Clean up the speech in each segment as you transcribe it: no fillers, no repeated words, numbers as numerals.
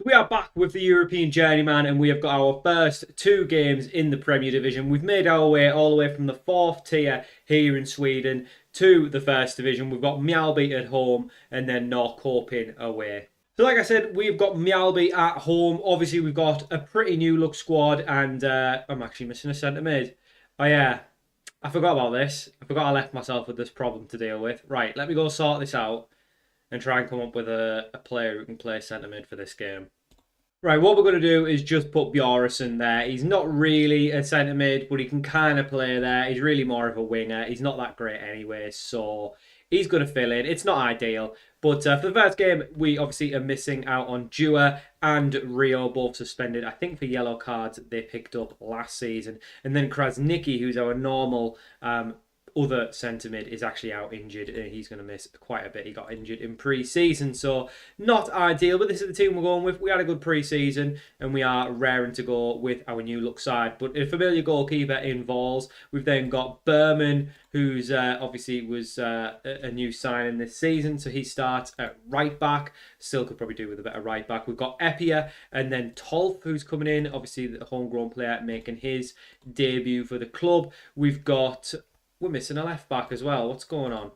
We are back with the European Journeyman, and we have got our first two games in the Premier Division. We've made our way all the way from the fourth tier here in Sweden to the first division. We've got Mjällby at home and then Norrköping away. So, like I said, we've got Mjällby at home. Obviously, we've got a pretty new look squad, and I'm actually missing a centre mid. Oh yeah, I forgot about this. I forgot I left myself with this problem to deal with. Right, let me go sort this out and try and come up with a player who can play centre mid for this game. Right, what we're going to do is just put Bjornsson there. He's not really a centre mid, but he can kind of play there. He's really more of a winger. He's not that great anyway, so he's going to fill in. It's not ideal, but for the first game, we obviously are missing out on Dua and Rio, both suspended, I think, for yellow cards they picked up last season. And then Krasnicki, who's our normal other centre mid, is actually out injured. He's going to miss quite a bit. He got injured in pre-season, so not ideal. But this is the team we're going with. We had a good pre-season, and we are raring to go with our new look side. But a familiar goalkeeper in Vols. We've then got Berman, who's obviously was a new signing this season, so he starts at right back. Still could probably do with a better right back. We've got Epia and then Tolf, who's coming in, obviously the homegrown player making his debut for the club. We're missing a left back as well. What's going on?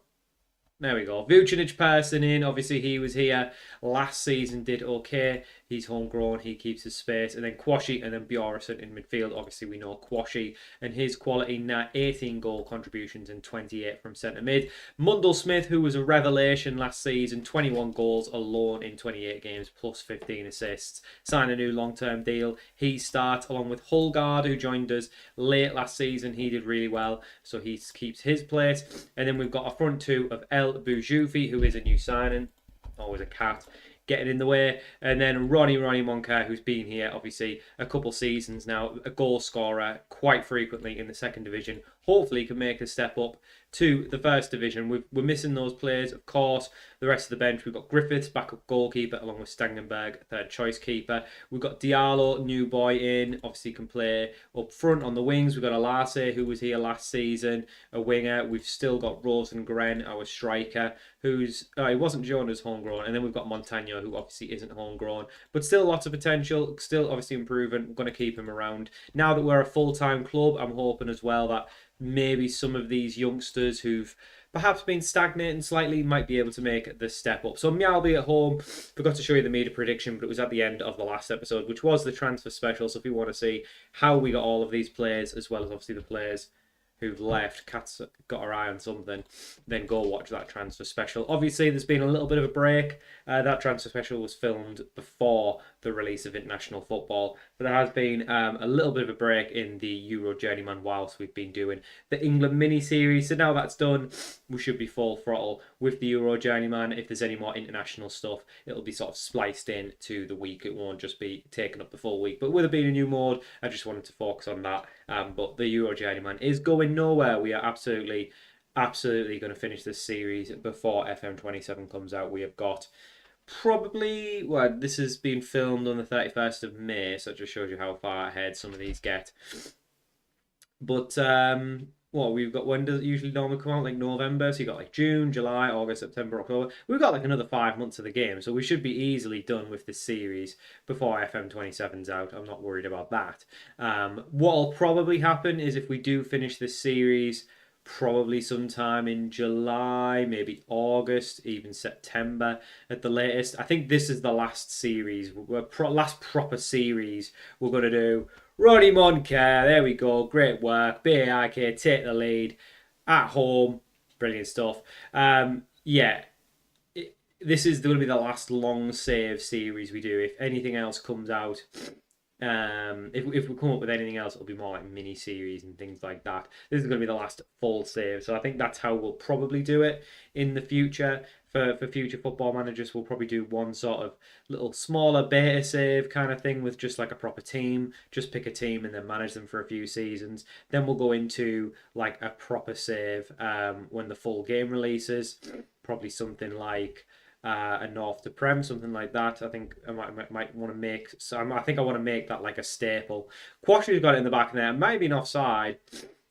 There we go. Vucinic person in. Obviously, he was here last season, did okay. He's homegrown. He keeps his space. And then Quashi and then Bjornsson in midfield. Obviously, we know Quashi and his quality now. 18 goal contributions and 28 from centre mid. Mundell Smith, who was a revelation last season, 21 goals alone in 28 games, plus 15 assists. Signed a new long-term deal. He starts along with Hulgaard, who joined us late last season. He did really well, so he keeps his place. And then we've got a front two of El Boujoufi, who is a new signing. Always a cat getting in the way. And then Ronnie Monker, who's been here obviously a couple seasons now, a goal scorer quite frequently in the second division. Hopefully can make a step up to the first division. We're missing those players, of course. The rest of the bench, we've got Griffiths, backup goalkeeper, along with Stangenberg, third choice keeper. We've got Diallo, new boy in, obviously can play up front on the wings. We've got Alase, who was here last season, a winger. We've still got Rosengren, our striker, who's he wasn't Jonah's homegrown, and then we've got Montagno, who obviously isn't homegrown, but still lots of potential, still obviously improving. We're going to keep him around. Now that we're a full-time club, I'm hoping as well that maybe some of these youngsters who've perhaps been stagnating slightly might be able to make the step up. So Mjällby at home, forgot to show you the media prediction, but it was at the end of the last episode, which was the transfer special. So if you want to see how we got all of these players, as well as obviously the players who've left, Cat's got her eye on something, then go watch that transfer special. Obviously, there's been a little bit of a break. That transfer special was filmed before the release of international football, but there has been a little bit of a break in the Euro Journeyman whilst we've been doing the England mini-series. So now that's done, we should be full throttle with the Euro Journeyman. If there's any more international stuff, it'll be sort of spliced in to the week. It won't just be taking up the full week. But with it being a new mode, I just wanted to focus on that. But the Euro Journeyman is going nowhere. We are absolutely going to finish this series before FM27 comes out. We have got probably, well, this has been filmed on the 31st of May, so it just shows you how far ahead some of these get. But what we've got, when does it usually normally come out? Like November, so you got like June, July, August, September, October. We've got like another 5 months of the game, so we should be easily done with this series before FM27's out. I'm not worried about that. What'll probably happen is if we do finish this series, probably sometime in July, maybe August, even September at the latest. I think this is the last series, last proper series we're going to do. Ronnie Monker, there we go, great work. BAIK, take the lead at home, brilliant stuff. Yeah, this is going to be the last long save series we do. If anything else comes out, if we come up with anything else, it'll be more like mini series and things like that. This is going to be the last full save, so I think that's how we'll probably do it in the future. For future football managers, we'll probably do one sort of little smaller beta save kind of thing with just like a proper team. Just pick a team and then manage them for a few seasons. Then we'll go into like a proper save when the full game releases. Probably something like a North to Prem, something like that. I think I might want to make. So I think I want to make that like a staple. Quashi's got it in the back there. Might be an offside.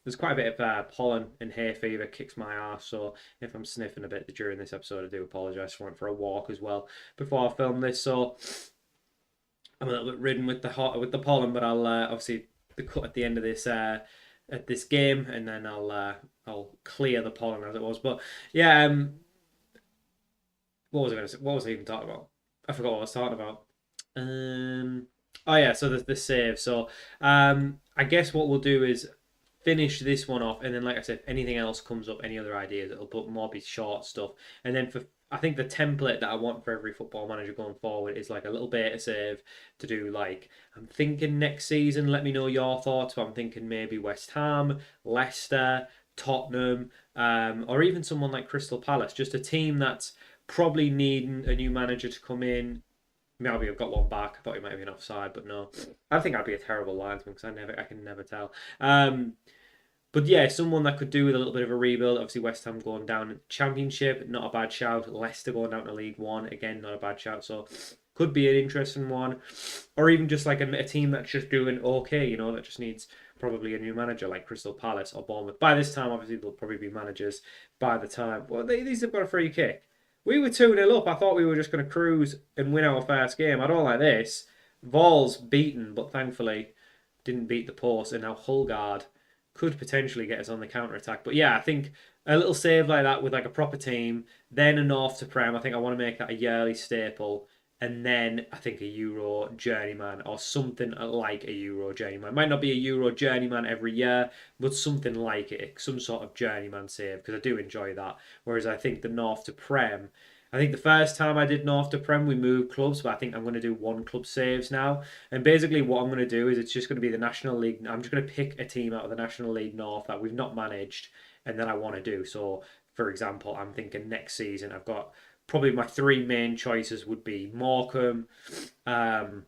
There's quite a bit of pollen and hay fever kicks my ass, so if I'm sniffing a bit during this episode, I do apologise. I went for a walk as well before I filmed this. So I'm a little bit ridden with the pollen, but I'll obviously the cut at the end of this at this game, and then I'll clear the pollen as it was. But yeah, what was I going to say? What was I even talking about? I forgot what I was talking about. Oh yeah, so the save. So I guess what we'll do is finish this one off, and then like I said, if anything else comes up, any other ideas, it'll put more be short stuff. And then for I think the template that I want for every football manager going forward is like a little beta save to do like I'm thinking next season. Let me know your thoughts. But I'm thinking maybe West Ham, Leicester, Tottenham, or even someone like Crystal Palace. Just a team that's probably needing a new manager to come in. Maybe I've got one back. I thought he might have been offside, but no. I think I'd be a terrible linesman because I can never tell. But yeah, someone that could do with a little bit of a rebuild. Obviously, West Ham going down in Championship, not a bad shout. Leicester going down to League One, again, not a bad shout. So could be an interesting one, or even just like a team that's just doing okay. You know, that just needs probably a new manager like Crystal Palace or Bournemouth. By this time, obviously, they'll probably be managers by the time. Well, these have got a free kick. We were 2-0 up. I thought we were just going to cruise and win our first game. I don't like this. Vol's beaten, but thankfully didn't beat the post. And now Hulgaard could potentially get us on the counter-attack. But yeah, I think a little save like that with like a proper team, then a North to Prem. I think I want to make that a yearly staple. And then I think a Euro Journeyman or something like a Euro Journeyman. It might not be a Euro Journeyman every year, but something like it. Some sort of Journeyman save, because I do enjoy that. Whereas I think the North to Prem, I think the first time I did North to Prem, we moved clubs, but I think I'm going to do one club saves now. And basically what I'm going to do is it's just going to be the National League. I'm just going to pick a team out of the National League North that we've not managed and that I want to do. So, for example, I'm thinking next season I've got probably my three main choices would be Morecambe, El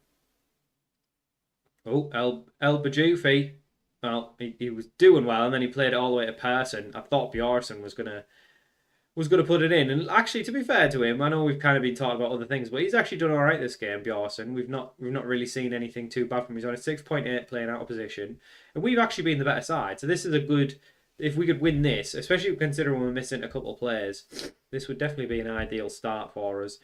Bajufi. Well, he was doing well, and then he played it all the way to Pearson. I thought Bjorson was gonna put it in, and actually, to be fair to him, I know we've kind of been talking about other things, but he's actually done all right this game, Bjorson. We've not really seen anything too bad from him. He's on a 6.8 playing out of position, and we've actually been the better side. So this is a good. If we could win this, especially considering we're missing a couple of players, this would definitely be an ideal start for us.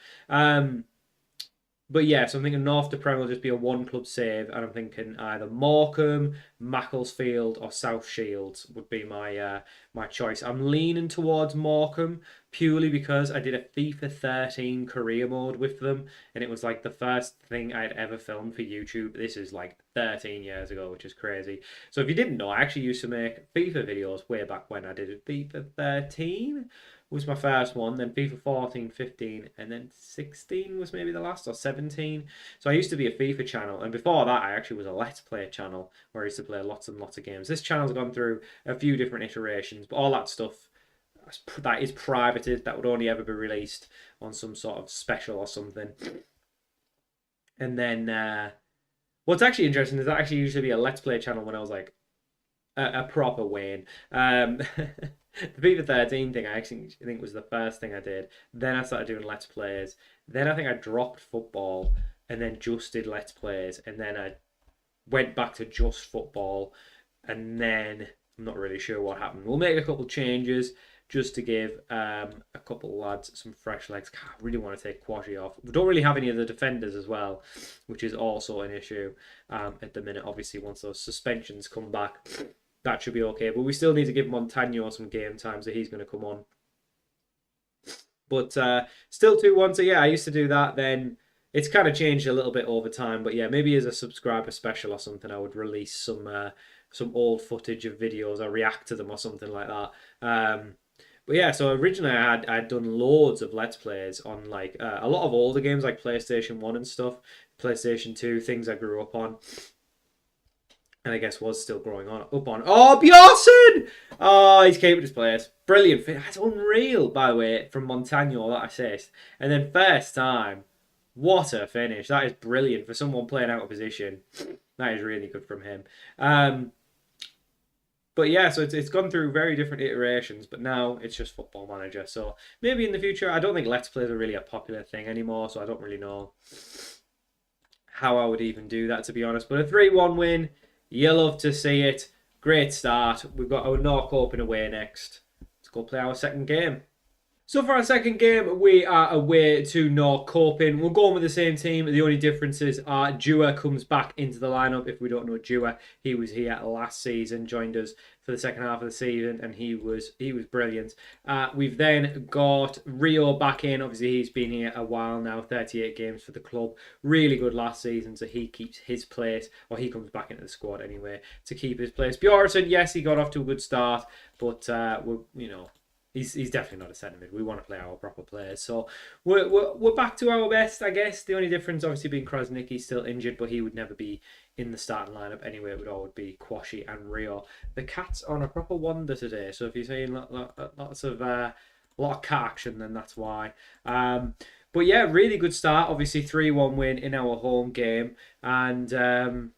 But yeah, so I'm thinking North to Prem will just be a one club save, and I'm thinking either Morecambe, Macclesfield, or South Shields would be my my choice. I'm leaning towards Morecambe purely because I did a FIFA 13 career mode with them, and it was like the first thing I'd ever filmed for YouTube. This is like 13 years ago, which is crazy. So if you didn't know, I actually used to make FIFA videos way back when. I did FIFA 13 was my first one, then FIFA 14, 15, and then 16 was maybe the last, or 17. So I used to be a FIFA channel, and before that I actually was a Let's Play channel where I used to play lots and lots of games. This channel's gone through a few different iterations, but all that stuff that is privated, that would only ever be released on some sort of special or something. And then what's actually interesting is that actually used to be a Let's Play channel when I was like a proper Wayne. The FIFA 13 thing I actually think was the first thing I did. Then I started doing Let's Plays. Then I think I dropped football and then just did Let's Plays. And then I went back to just football. And then I'm not really sure what happened. We'll make a couple changes just to give a couple lads some fresh legs. God, I really want to take Quashie off. We don't really have any of the defenders as well, which is also an issue at the minute. Obviously, once those suspensions come back, that should be okay. But we still need to give Montagno some game time, so he's going to come on. But still 2-1. So yeah, I used to do that. Then it's kind of changed a little bit over time. But yeah, maybe as a subscriber special or something, I would release some old footage of videos or react to them or something like that. But yeah, so originally I'd done loads of Let's Plays on like a lot of older games like PlayStation 1 and stuff, PlayStation 2, things I grew up on. And I guess was still growing up on. Oh, Bjorson! Oh, he's keeping his place. Brilliant. That's unreal, by the way, from Montagno, that assist. And then first time, what a finish. That is brilliant for someone playing out of position. That is really good from him. But yeah, so it's gone through very different iterations, but now it's just Football Manager. So maybe in the future, I don't think Let's Plays are really a popular thing anymore, so I don't really know how I would even do that, to be honest. But a 3-1 win. You love to see it. Great start. We've got our North Open away next. Let's go play our second game. So for our second game, we are away to North Coping. We're going with the same team. The only differences are Dewar comes back into the lineup. If we don't know Dewar, he was here last season, joined us for the second half of the season, and he was brilliant. We've then got Rio back in. Obviously, he's been here a while now, 38 games for the club. Really good last season, so he keeps his place, or he comes back into the squad anyway to keep his place. Bjornsson, yes, he got off to a good start, but He's definitely not a centre mid. We want to play our proper players. So we're back to our best, I guess. The only difference, obviously, being Krasnicki's still injured, but he would never be in the starting lineup anyway. It would always be Quashi and Rio. The Cat's on a proper wander today. So if you're seeing lots of a lot of cat action, then that's why. But yeah, really good start. Obviously, 3-1 win in our home game. And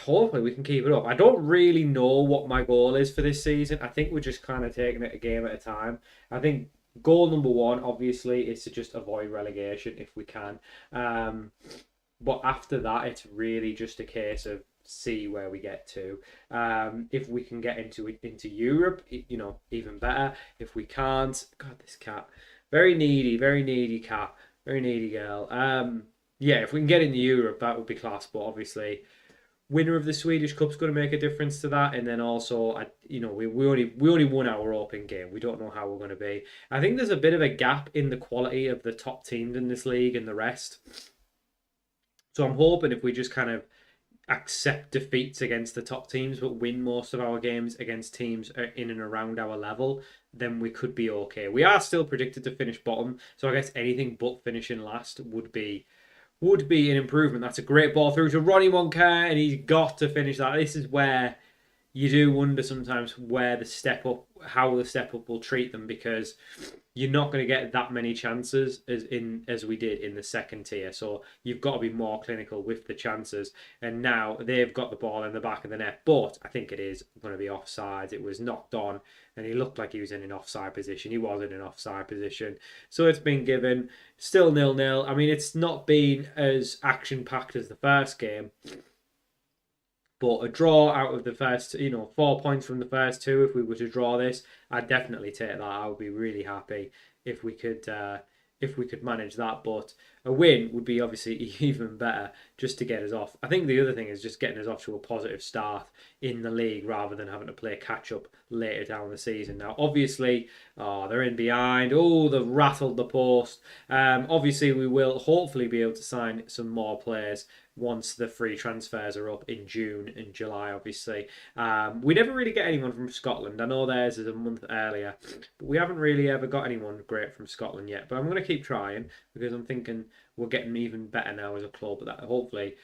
hopefully we can keep it up. I don't really know what my goal is for this season. I think we're just kind of taking it a game at a time. I think goal number one, obviously, is to just avoid relegation if we can. But after that, it's really just a case of see where we get to. If we can get into Europe, even better. If we can't, God, this cat, very needy cat, very needy girl. Yeah, if we can get into Europe, that would be class. But obviously, winner of the Swedish Cup's going to make a difference to that, and then also, we only won our open game. We don't know how we're going to be. I think there's a bit of a gap in the quality of the top teams in this league and the rest. So I'm hoping if we just kind of accept defeats against the top teams, but win most of our games against teams in and around our level, then we could be okay. We are still predicted to finish bottom, so I guess anything but finishing last would be an improvement. That's a great ball through to Ronnie Wonka, and he's got to finish that. This is where you do wonder sometimes where how the step up will treat them, because you're not going to get that many chances as we did in the second tier. So you've got to be more clinical with the chances. And now they've got the ball in the back of the net, but I think it is going to be offside. It was knocked on, and he looked like he was in an offside position. He was in an offside position. So it's been given. Still 0-0. I mean, it's not been as action-packed as the first game, but a draw out of the first, 4 points from the first two, if we were to draw this, I'd definitely take that. I would be really happy if we could manage that. But a win would be obviously even better, just to get us off. I think the other thing is just getting us off to a positive start in the league rather than having to play catch up later down the season. Now, obviously, they're in behind. Oh, they've rattled the post. Obviously, we will hopefully be able to sign some more players once the free transfers are up in June and July, obviously. We never really get anyone from Scotland. I know theirs is a month earlier, but we haven't really ever got anyone great from Scotland yet. But I'm going to keep trying, because I'm thinking we're getting even better now as a club. That hopefully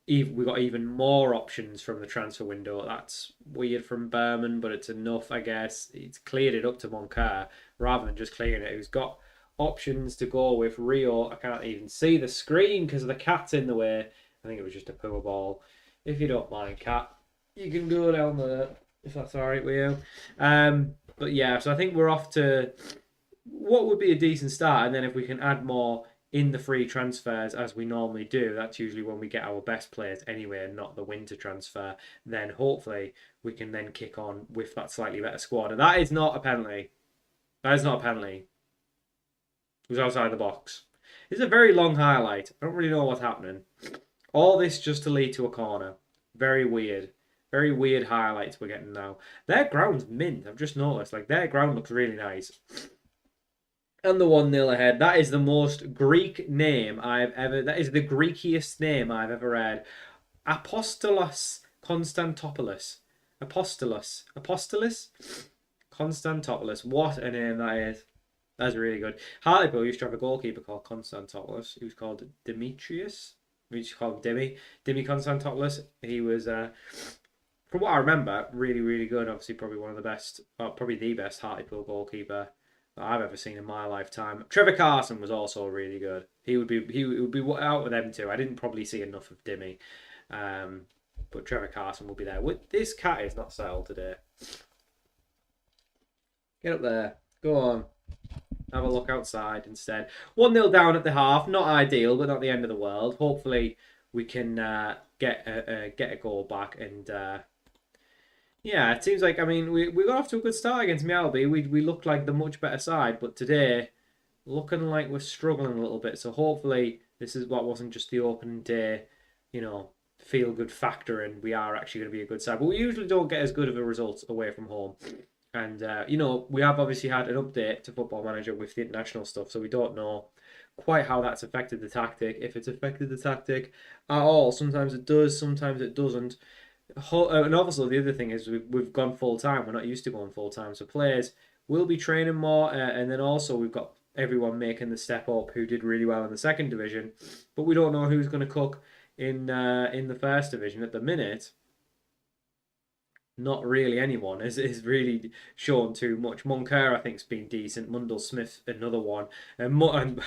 we got even more options from the transfer window. That's weird from Berman, but it's enough, I guess. It's cleared it up to Moncur rather than just clearing it. Who's got options to go with Rio? I can't even see the screen because the cat's in the way. I think it was just a poor ball. If you don't mind, cat, you can go down there if that's all right with you. But yeah, so I think we're off to what would be a decent start, and then if we can add more in the free transfers as we normally do, that's usually when we get our best players anyway, and not the winter transfer, then hopefully we can then kick on with that slightly better squad. And that is not a penalty. That is not a penalty. It was outside the box. It's a very long highlight. I don't really know what's happening. All this just to lead to a corner. Very weird. Very weird highlights we're getting now. Their ground's mint. I've just noticed. Their ground looks really nice. And the 1-0 ahead. That is the most Greek name I've ever... That is the Greekiest name I've ever read. Apostolos Konstantopoulos. Apostolos Konstantopoulos. What a name that is. That's really good. Hartlepool used to have a goalkeeper called Konstantopoulos. He was called Demetrius. We used to call him Dimi Konstantopoulos. He was, from what I remember, really, really good. Obviously, probably one of the best, well, probably the best Hartlepool goalkeeper that I've ever seen in my lifetime. Trevor Carson was also really good. He would be out with them too. I didn't probably see enough of Dimi, but Trevor Carson will be there. This cat is not settled today. Get up there. Go on. Have a look outside instead. 1-0 down at the half. Not ideal, but not the end of the world. Hopefully we can get a goal back and Yeah, it seems like, I mean, we got off to a good start against Mjällby. We looked like the much better side, but today, looking like we're struggling a little bit. So hopefully, this is what wasn't just the opening day, you know, feel good factor, and we are actually going to be a good side. But we usually don't get as good of a result away from home. And, we have obviously had an update to Football Manager with the international stuff, so we don't know quite how that's affected the tactic, if it's affected the tactic at all. Sometimes it does, sometimes it doesn't. And also the other thing is we've gone full time. We're not used to going full time, so players will be training more. And then also we've got everyone making the step up who did really well in the second division, but we don't know who's going to cook in the first division at the minute. Not really anyone is really shown too much. Moncur, I think, has been decent. Mundell Smith, another one. And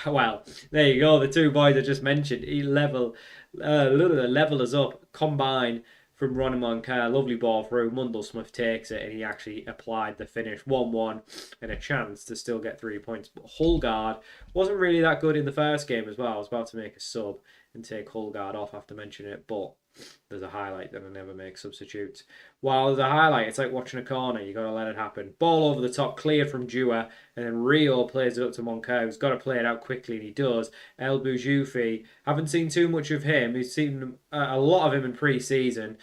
well, there you go. The two boys I just mentioned, level us up. Combine from Ronnie Moncur, lovely ball through. Mundell Smith takes it, and he actually applied the finish. 1-1 and a chance to still get 3 points. But Hulgaard wasn't really that good in the first game as well. I was about to make a sub and take Hulgaard off after mentioning it, but there's a highlight that I never make substitutes. While there's a highlight, it's like watching a corner. You got to let it happen. Ball over the top, cleared from Dua, and then Rio plays it up to Moncur, who's got to play it out quickly, and he does. El Boujoufi, haven't seen too much of him. We've seen a lot of him in pre-season.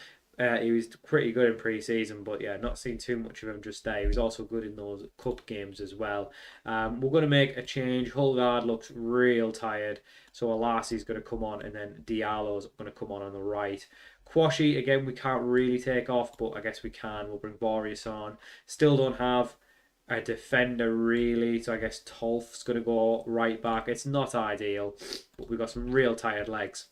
He was pretty good in pre-season, but yeah, not seen too much of him just there. He was also good in those cup games as well. We're going to make a change. Hulgaard looks real tired, so Alasi's going to come on, and then Diallo's going to come on the right. Quashi, again, we can't really take off, but I guess we can. We'll bring Boreas on. Still don't have a defender, really, so I guess Tolf's going to go right back. It's not ideal, but we've got some real tired legs.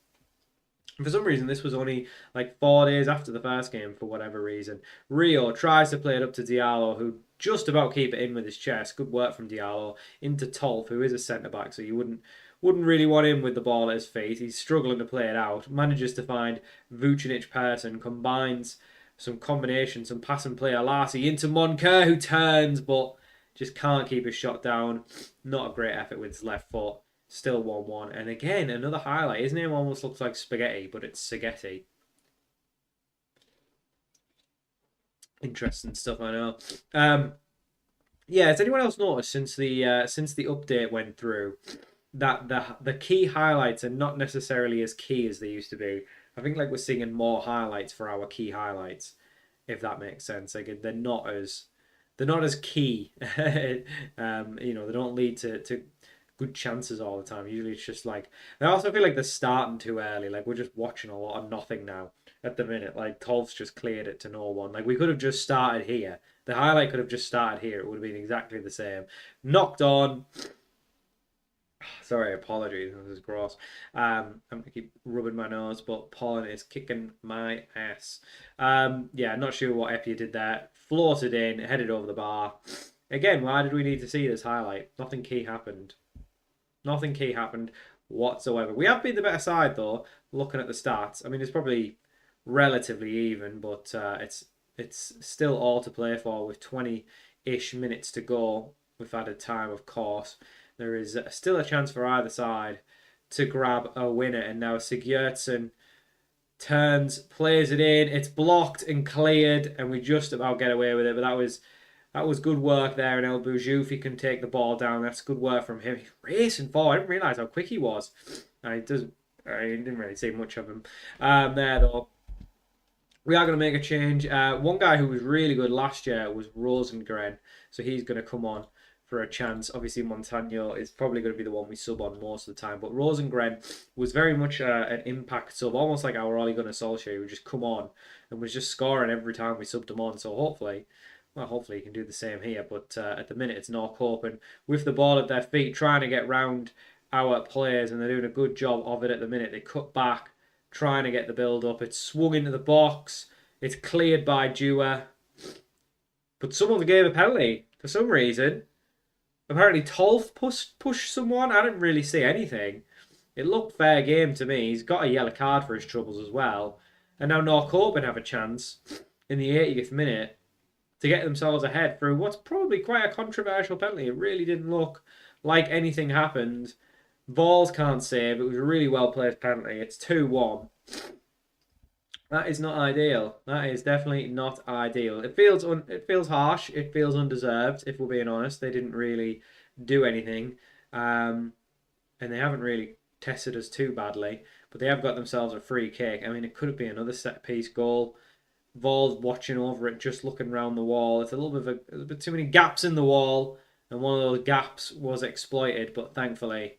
For some reason, this was only like 4 days after the first game, for whatever reason. Rio tries to play it up to Diallo, who just about keep it in with his chest. Good work from Diallo. Into Tolf, who is a centre-back, so you wouldn't really want him with the ball at his feet. He's struggling to play it out. Manages to find Vucinic person, combines some combination, some pass and play. Alasi into Moncur, who turns, but just can't keep his shot down. Not a great effort with his left foot. Still 1-1. And again, another highlight. His name almost looks like spaghetti, but it's Spaghetti. Interesting stuff, I know. Yeah, has anyone else noticed since the update went through that the key highlights are not necessarily as key as they used to be? I think like we're seeing more highlights for our key highlights, if that makes sense. Like they're not as key. They don't lead to good chances all the time. Usually it's just like, I also feel like they're starting too early. Like we're just watching a lot of nothing now at the minute. Like Tolf's just cleared it to no one. Like we could have just started here. The highlight could have just started here. It would have been exactly the same. Knocked on. Sorry, apologies. This is gross. I'm gonna keep rubbing my nose, but pollen is kicking my ass. Yeah, not sure what Epia did there. Floated in, headed over the bar. Again, why did we need to see this highlight? Nothing key happened. Nothing key happened whatsoever. We have been the better side, though, looking at the stats. I mean, it's probably relatively even, but it's still all to play for with 20-ish minutes to go with added time, of course. There is still a chance for either side to grab a winner, and now Sigurdsson turns, plays it in. It's blocked and cleared, and we just about get away with it, but that was good work there, and El Boujoufi can take the ball down. That's good work from him. He's racing forward. I didn't realise how quick he was. I didn't really see much of him there, though. We are going to make a change. One guy who was really good last year was Rosengren, so he's going to come on for a chance. Obviously, Montano is probably going to be the one we sub on most of the time, but Rosengren was very much an impact sub, almost like our Ole Gunnar Solskjaer. He would just come on and was just scoring every time we subbed him on, so hopefully he can do the same here. But at the minute, it's North Open with the ball at their feet, trying to get round our players, and they're doing a good job of it at the minute. They cut back, trying to get the build up. It's swung into the box. It's cleared by Dua. But someone gave a penalty for some reason. Apparently, Tolf pushed someone. I didn't really see anything. It looked fair game to me. He's got a yellow card for his troubles as well. And now North Open have a chance in the 80th minute to get themselves ahead through what's probably quite a controversial penalty. It really didn't look like anything happened. Balls can't save. It was a really well-placed penalty. It's 2-1. That is not ideal. That is definitely not ideal. It feels harsh. It feels undeserved. If we're being honest, they didn't really do anything, um, and they haven't really tested us too badly. But they have got themselves a free kick. I mean, it could have been another set piece goal. Vols watching over it, just looking around the wall. It's a bit too many gaps in the wall, and one of those gaps was exploited, but thankfully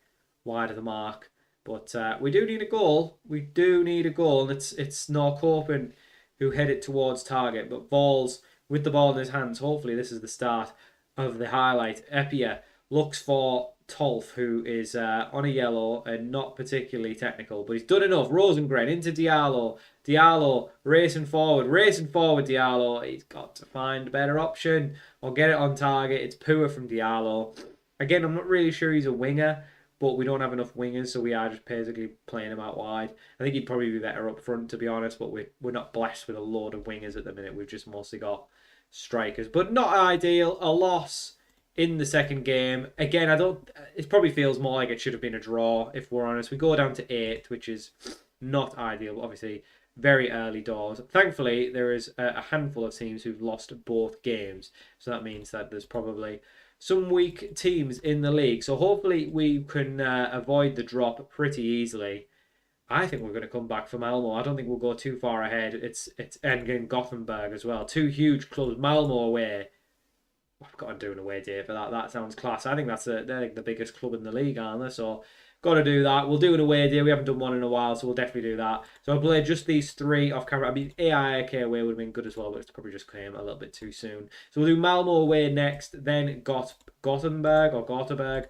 wide of the mark. But we do need a goal. We do need a goal, and it's Norrköping who head it towards target. But Vols with the ball in his hands. Hopefully, this is the start of the highlight. Epia looks for Tolf, who is on a yellow and not particularly technical, but he's done enough. Rosengren into Diallo. Diallo racing forward, Diallo. He's got to find a better option or get it on target. It's poor from Diallo. Again, I'm not really sure he's a winger, but we don't have enough wingers, so we are just basically playing him out wide. I think he'd probably be better up front, to be honest, but we're not blessed with a load of wingers at the minute. We've just mostly got strikers, but not ideal. A loss in the second game. Again, I don't. It probably feels more like it should have been a draw, if we're honest. We go down to 8th, which is not ideal, but obviously very early doors. Thankfully, there is a handful of teams who've lost both games, so that means that there's probably some weak teams in the league. So hopefully we can avoid the drop pretty easily. I think we're going to come back for Malmo. I don't think we'll go too far ahead. It's Engen Gothenburg as well. Two huge clubs. Malmo away. I've got to do an away day for that. That sounds class. I think they're like the biggest club in the league, aren't they? So got to do that. We'll do an away day. We haven't done one in a while, so we'll definitely do that. So I'll play just these 3 off camera. I mean, AIK away would have been good as well, but it's probably just came a little bit too soon. So we'll do Malmo away next, then Gothenburg or Gothenburg.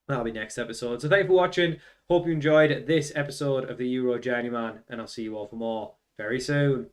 That'll be next episode. So thanks for watching. Hope you enjoyed this episode of the Euro Journeyman, and I'll see you all for more very soon.